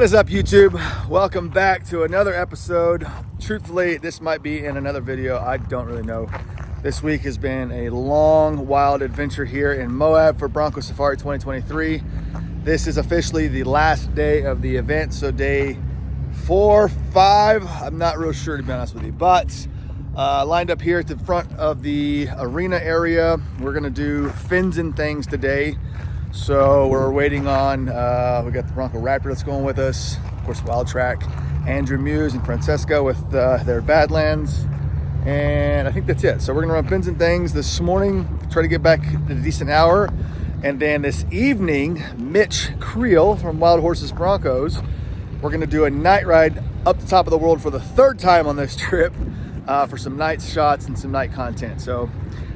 is up, YouTube? Welcome back to another episode. Truthfully, this might be in another video. I don't really know. This week has been a long, wild adventure here in Moab for Bronco Safari 2023. This is officially the last day of the event, so day 4, 5. I'm not real sure, to be honest with you, but lined up here at the front of the arena area. We're gonna do fins and things today. So we're waiting on, we got the Bronco Raptor that's going with us, of course, Wild Track, Andrew Muse and Francesca with their Badlands, and I think that's it. So we're gonna run fins and things this morning, try to get back in a decent hour, and then this evening, Mitch Creel from Wild Horses Broncos, we're gonna do a night ride up the top of the world for the 3rd time on this trip for some night shots and some night content. So,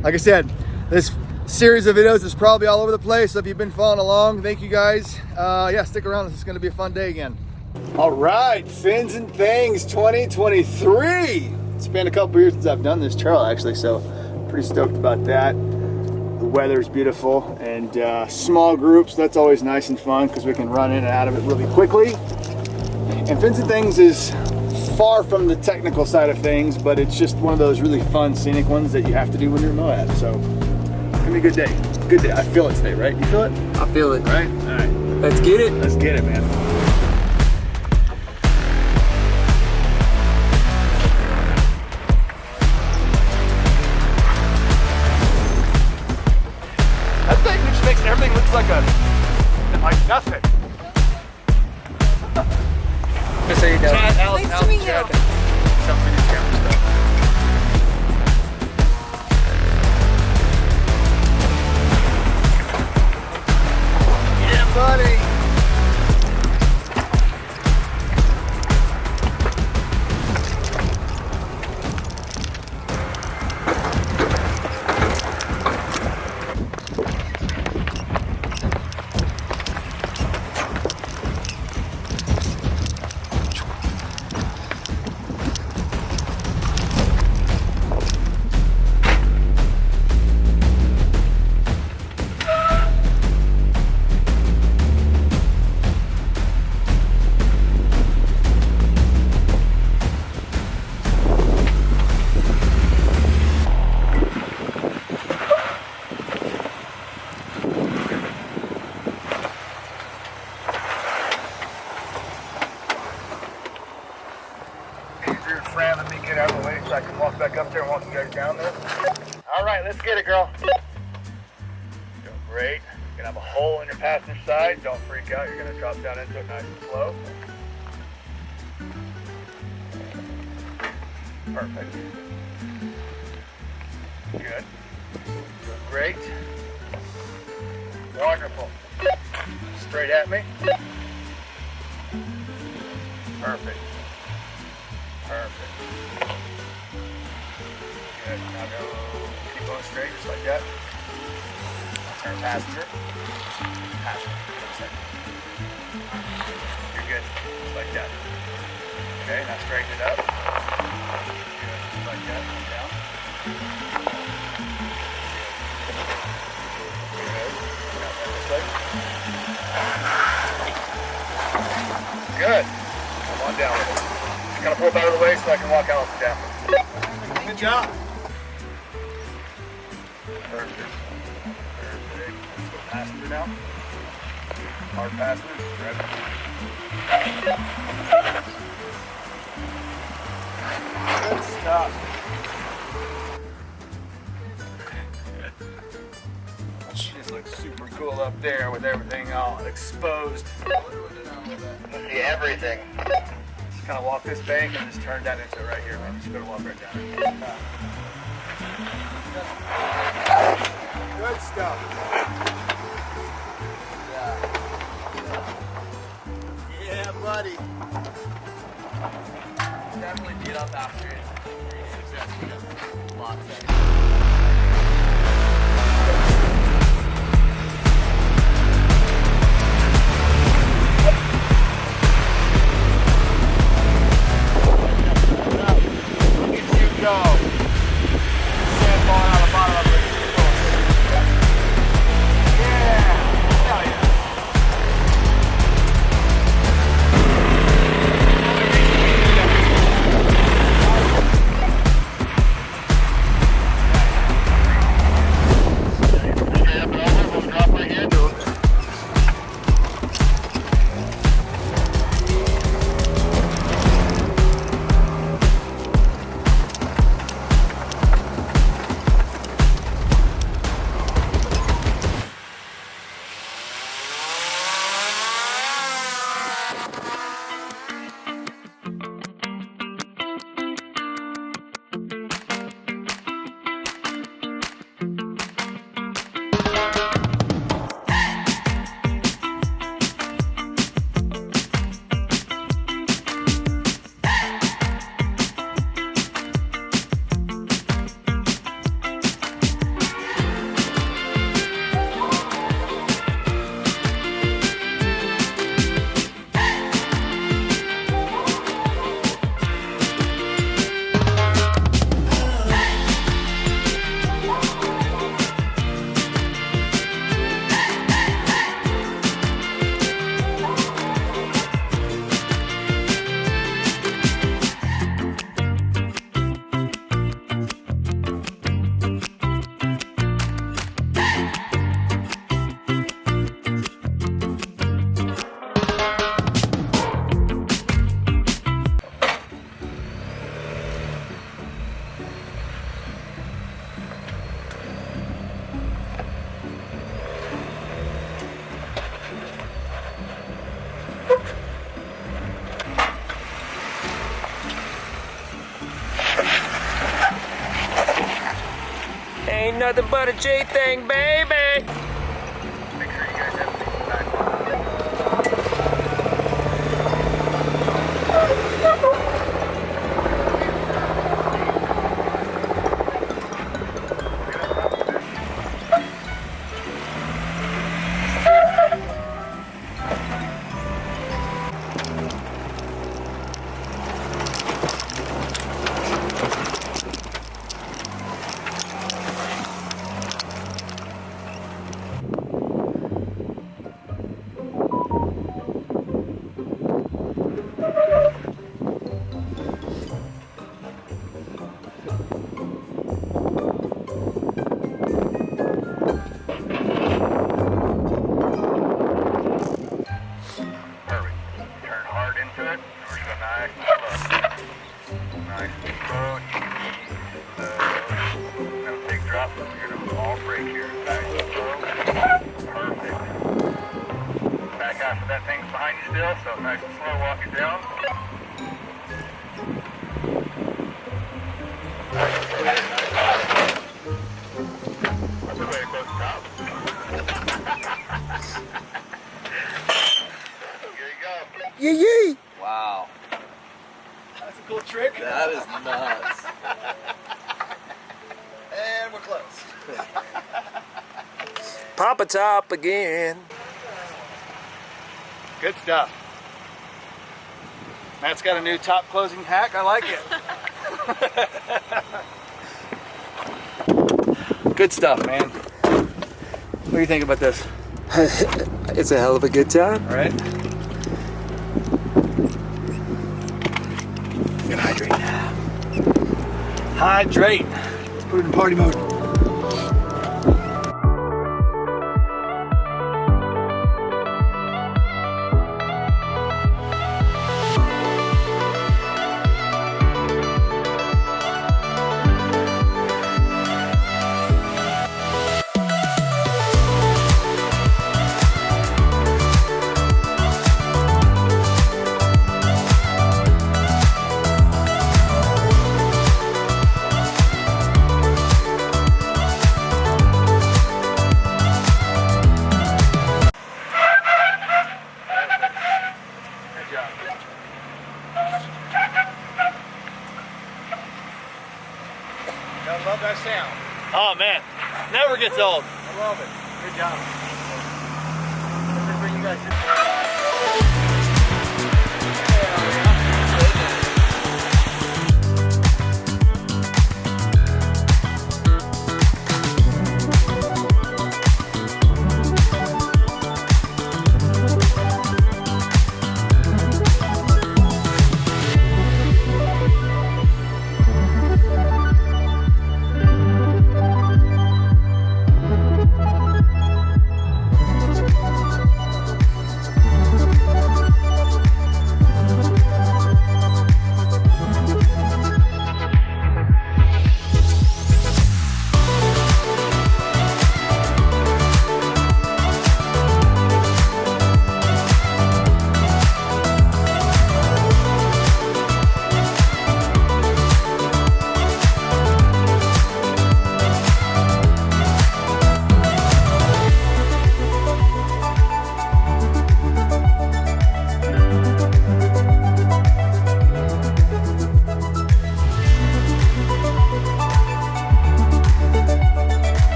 like I said, this series of videos is probably all over the place, so if you've been following along, thank you guys. Yeah, stick around. This is going to be a fun day again. All right, Fins and Things 2023. It's been a couple years since I've done this trail, actually, so pretty stoked about that. The weather's beautiful, and small groups, that's always nice and fun because we can run in and out of it really quickly. And Fins and Things is far from the technical side of things, but it's just one of those really fun scenic ones that you have to do when you're in Moab. So it's gonna be a good day. Good day. I feel it today, right? You feel it? I feel it. Right? All right. Let's get it. Let's get it, man. That thing just makes everything look like nothing. Just so you know. Chad, Alice, Nice to meet you. Chad. Some video camera stuff. Yeah, buddy. Let me get out of the way so I can walk back up there and walk you guys down there. All right, let's get it, girl. Doing great. You're gonna have a hole in your passenger side. Don't freak out. You're gonna drop down into it nice and slow. Perfect. Good. Doing great. Wonderful. Straight at me. Perfect. Perfect. Good. Now go, keep going straight, just like that. Turn passenger. Passenger. You're good. Just like that. Okay, now straighten it up. Good. Just like that. Come down. Good. Now turn this way. Good. Come on down with it. Kind of pull out of the way so I can walk out and down. Good job. Perfect. Perfect. Let's go passenger now. Hard passenger. Grab it. Good stuff. She just looks super cool up there with everything all exposed. See everything. Kind of walk this bank and just turn down into it right here, man. Just go to walk right down. Good stuff. Yeah, buddy. Definitely beat up after it. Lots of it. Ain't nothing but a G thing, baby. Make sure you guys have these back on. After that thing's behind you still, so nice and slow walk it down. That's a way to close the top. Here you go. Yee yee. Wow, That's a cool trick. that is nuts. And we're close. Pop a top again. Good stuff. Matt's got a new top closing hack. I like it. Good stuff, man. What do you think about this? It's a hell of a good time. All right. Gotta hydrate. Hydrate. Let's put it in party mode. I love that sound. Oh man, never gets old. I love it. Good job.